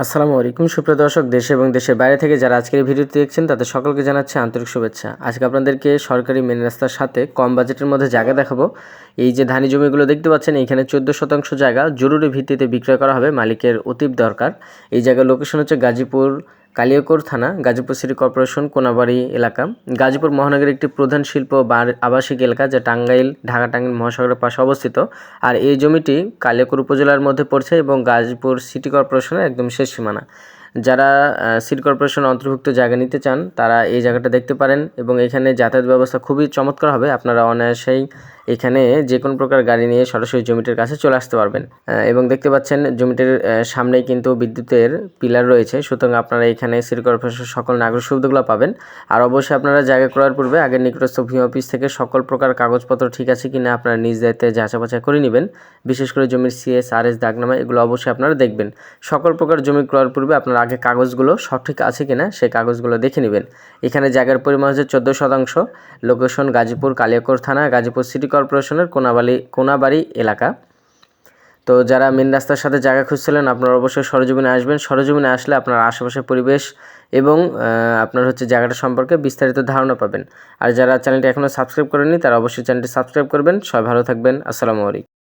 আসসালামু আলাইকুম সুপ্রিয় দর্শক, দেশে এবং দেশের বাইরে থেকে যারা আজকের এই ভিডিওটি দেখছেন তাদের সকলকে জানাচ্ছি আন্তরিক শুভেচ্ছা। আজকে আপনাদেরকে সরকারি মেন রাস্তার সাথে কম বাজেটের মধ্যে জায়গা দেখাবো। এই যে ধানি জমিগুলো দেখতে পাচ্ছেন, এইখানে 14% জায়গা জরুরি ভিত্তিতে বিক্রয় করা হবে, মালিকের অতীব দরকার। এই জায়গার লোকেশন হচ্ছে গাজীপুর কালিয়াকৈর থানা, গাজীপুর সিটি কর্পোরেশন, কোনাবাড়ি এলাকা। গাজীপুর মহানগরের একটি প্রধান শিল্প বা আবাসিক এলাকা, যা ঢাকা-টাঙ্গাইল মহাসড়কের পাশে অবস্থিত। আর এই জমিটি কালিয়াকৈর উপজেলার মধ্যে পড়ছে এবং গাজীপুর সিটি কর্পোরেশনের একদম শেষ সীমানা। যারা সিটি কর্পোরেশনের অন্তর্ভুক্ত জায়গা নিতে চান তারা এই জায়গাটা দেখতে পারেন এবং এখানে যাতায়াত ব্যবস্থা খুবই চমৎকার হবে। আপনারা অনায়াসেই এখানে যে কোনো প্রকার গাড়ি নিয়ে সরাসরি জমিটির কাছে চলে আসতে পারবেন। এবং দেখতে পাচ্ছেন জমিটির সামনেই কিন্তু বিদ্যুতের পিলার রয়েছে, সুতরাং আপনারা এখানে সিটি কর্পোরেশনের সকল নাগরিক সুবিধাগুলো পাবেন। আর অবশ্যই আপনারা জায়গা ক্রয়ের পূর্বে আগের নিকটস্থ ভূমি অফিস থেকে সকল প্রকার কাগজপত্র ঠিক আছে কিনা আপনারা নিজ দায়িত্বে যাচাই বাছাই করে নেবেন। বিশেষ করে জমির সিএস, আরএস, দাগনামা এগুলো অবশ্যই আপনারা দেখবেন। সকল প্রকার জমি ক্রয়ের পূর্বে আপনারা আগে কাগজগুলো সঠিক আছে কিনা সেই কাগজগুলো দেখে নেবেন। এখানে জায়গার পরিমাণ হচ্ছে 14%। লোকেশন গাজীপুর কালিয়াকৈর থানা, গাজীপুর সিটি কর্পোরেশনের কোনাবাড়ি এলাকা। তো যারা মেন রাস্তার সাথে জায়গা খুঁজছিলেন আপনারা অবশ্যই সরজমিনে আসবেন। সরজমিনে আসলে আপনার আশেপাশের পরিবেশ এবং আপনার হচ্ছে জায়গাটা সম্পর্কে বিস্তারিত ধারণা পাবেন। আর যারা চ্যানেলটি এখনও সাবস্ক্রাইব করেননি তারা অবশ্যই চ্যানেলটি সাবস্ক্রাইব করবেন। সবাই ভালো থাকবেন। আসসালামু আলাইকুম।